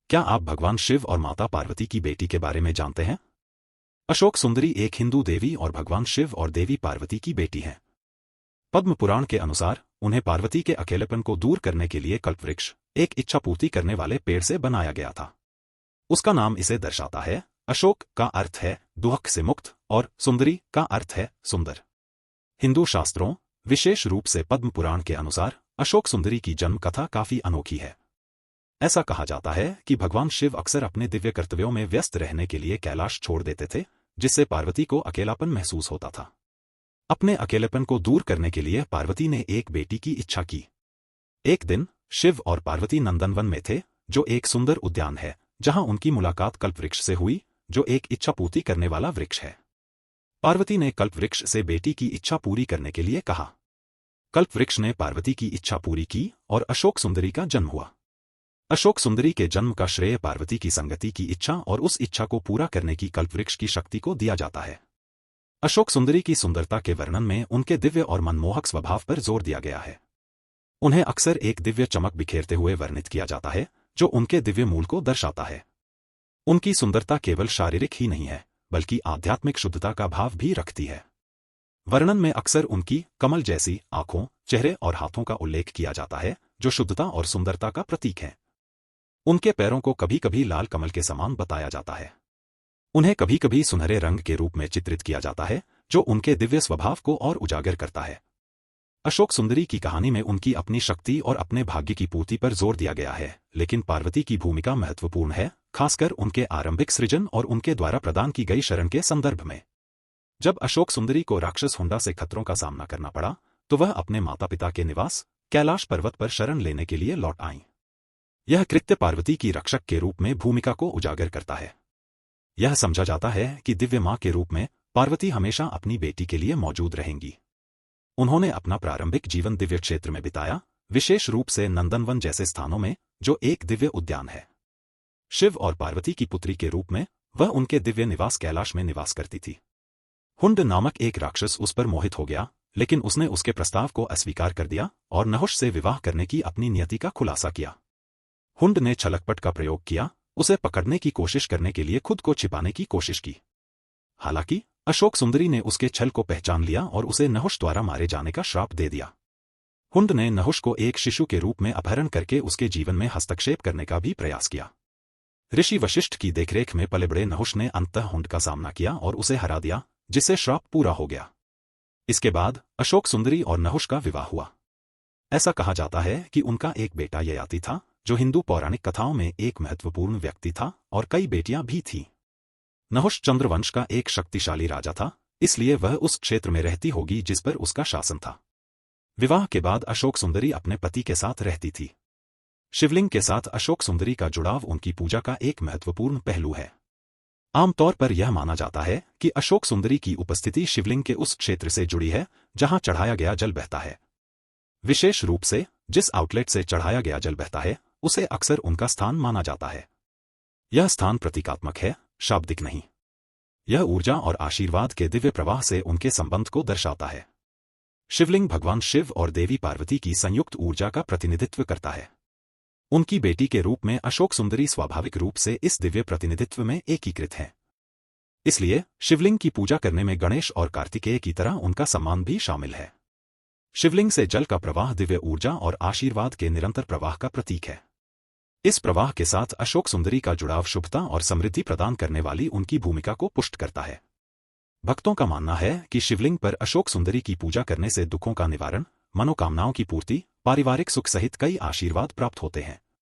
क्या आप भगवान शिव और माता पार्वती की बेटी के बारे में जानते हैं? अशोक सुंदरी एक हिंदू देवी और भगवान शिव और देवी पार्वती की बेटी हैं। पद्म पुराण के अनुसार उन्हें पार्वती के अकेलेपन को दूर करने के लिए कल्पवृक्ष, एक इच्छा पूर्ति करने वाले पेड़ से बनाया गया था। उसका नाम इसे दर्शाता है। अशोक का अर्थ है दुख से मुक्त और सुंदरी का अर्थ है सुंदर। हिंदू शास्त्रों, विशेष रूप से पद्म पुराण के अनुसार अशोक सुंदरी की जन्म कथा काफी अनोखी है। ऐसा कहा जाता है कि भगवान शिव अक्सर अपने दिव्य कर्तव्यों में व्यस्त रहने के लिए कैलाश छोड़ देते थे, जिससे पार्वती को अकेलापन महसूस होता था। अपने अकेलेपन को दूर करने के लिए पार्वती ने एक बेटी की इच्छा की। एक दिन शिव और पार्वती नंदनवन में थे, जो एक सुंदर उद्यान है, जहां उनकी मुलाकात कल्पवृक्ष से हुई, जो एक इच्छा पूर्ति करने वाला वृक्ष है। पार्वती ने कल्पवृक्ष से बेटी की इच्छा पूरी करने के लिए कहा। कल्पवृक्ष ने पार्वती की इच्छा पूरी की और अशोक सुंदरी का जन्म हुआ। अशोक सुंदरी के जन्म का श्रेय पार्वती की संगति की इच्छा और उस इच्छा को पूरा करने की कल्पवृक्ष की शक्ति को दिया जाता है। अशोक सुंदरी की सुंदरता के वर्णन में उनके दिव्य और मनमोहक स्वभाव पर जोर दिया गया है। उन्हें अक्सर एक दिव्य चमक बिखेरते हुए वर्णित किया जाता है, जो उनके दिव्य मूल को दर्शाता है। उनकी सुंदरता केवल शारीरिक ही नहीं है, बल्कि आध्यात्मिक शुद्धता का भाव भी रखती है। वर्णन में अक्सर उनकी कमल जैसी आंखों, चेहरे और हाथों का उल्लेख किया जाता है, जो शुद्धता और सुंदरता का प्रतीक है। उनके पैरों को कभी कभी लाल कमल के समान बताया जाता है। उन्हें कभी कभी सुनहरे रंग के रूप में चित्रित किया जाता है, जो उनके दिव्य स्वभाव को और उजागर करता है। अशोक सुंदरी की कहानी में उनकी अपनी शक्ति और अपने भाग्य की पूर्ति पर जोर दिया गया है, लेकिन पार्वती की भूमिका महत्वपूर्ण है, खासकर उनके आरंभिक सृजन और उनके द्वारा प्रदान की गई शरण के संदर्भ में। जब अशोक सुंदरी को राक्षस हुंडा से खतरों का सामना करना पड़ा, तो वह अपने माता पिता के निवास कैलाश पर्वत पर शरण लेने के लिए लौट आईं। यह कृत्य पार्वती की रक्षक के रूप में भूमिका को उजागर करता है। यह समझा जाता है कि दिव्य मां के रूप में पार्वती हमेशा अपनी बेटी के लिए मौजूद रहेंगी। उन्होंने अपना प्रारंभिक जीवन दिव्य क्षेत्र में बिताया, विशेष रूप से नंदनवन जैसे स्थानों में, जो एक दिव्य उद्यान है। शिव और पार्वती की पुत्री के रूप में वह उनके दिव्य निवास कैलाश में निवास करती थी। हुंड नामक एक राक्षस उस पर मोहित हो गया, लेकिन उसने उसके प्रस्ताव को अस्वीकार कर दिया और नहुष से विवाह करने की अपनी नियति का खुलासा किया। हुंड ने छलकपट का प्रयोग किया, उसे पकड़ने की कोशिश करने के लिए खुद को छिपाने की कोशिश की। हालांकि अशोक सुंदरी ने उसके छल को पहचान लिया और उसे नहुष द्वारा मारे जाने का श्राप दे दिया। हुंड ने नहुष को एक शिशु के रूप में अपहरण करके उसके जीवन में हस्तक्षेप करने का भी प्रयास किया। ऋषि वशिष्ठ की देखरेख में पले बड़े नहुष ने अंततः हुंड का सामना किया और उसे हरा दिया, जिससे श्राप पूरा हो गया। इसके बाद अशोक सुंदरी और नहुष का विवाह हुआ। ऐसा कहा जाता है कि उनका एक बेटा ययाति था, जो हिंदू पौराणिक कथाओं में एक महत्वपूर्ण व्यक्ति था, और कई बेटियां भी थीं। नहुष चंद्रवंश का एक शक्तिशाली राजा था, इसलिए वह उस क्षेत्र में रहती होगी जिस पर उसका शासन था। विवाह के बाद अशोक सुंदरी अपने पति के साथ रहती थी। शिवलिंग के साथ अशोक सुंदरी का जुड़ाव उनकी पूजा का एक महत्वपूर्ण पहलू है। आमतौर पर यह माना जाता है कि अशोक सुंदरी की उपस्थिति शिवलिंग के उस क्षेत्र से जुड़ी है जहां चढ़ाया गया जल बहता है। विशेष रूप से जिस आउटलेट से चढ़ाया गया जल बहता है, उसे अक्सर उनका स्थान माना जाता है। यह स्थान प्रतीकात्मक है, शाब्दिक नहीं। यह ऊर्जा और आशीर्वाद के दिव्य प्रवाह से उनके संबंध को दर्शाता है। शिवलिंग भगवान शिव और देवी पार्वती की संयुक्त ऊर्जा का प्रतिनिधित्व करता है। उनकी बेटी के रूप में अशोक सुंदरी स्वाभाविक रूप से इस दिव्य प्रतिनिधित्व में एकीकृत है। इसलिए शिवलिंग की पूजा करने में गणेश और कार्तिकेय की तरह उनका सम्मान भी शामिल है। शिवलिंग से जल का प्रवाह दिव्य ऊर्जा और आशीर्वाद के निरंतर प्रवाह का प्रतीक है। इस प्रवाह के साथ अशोक सुंदरी का जुड़ाव शुभता और समृद्धि प्रदान करने वाली उनकी भूमिका को पुष्ट करता है। भक्तों का मानना है कि शिवलिंग पर अशोक सुंदरी की पूजा करने से दुखों का निवारण, मनोकामनाओं की पूर्ति, पारिवारिक सुख सहित कई आशीर्वाद प्राप्त होते हैं।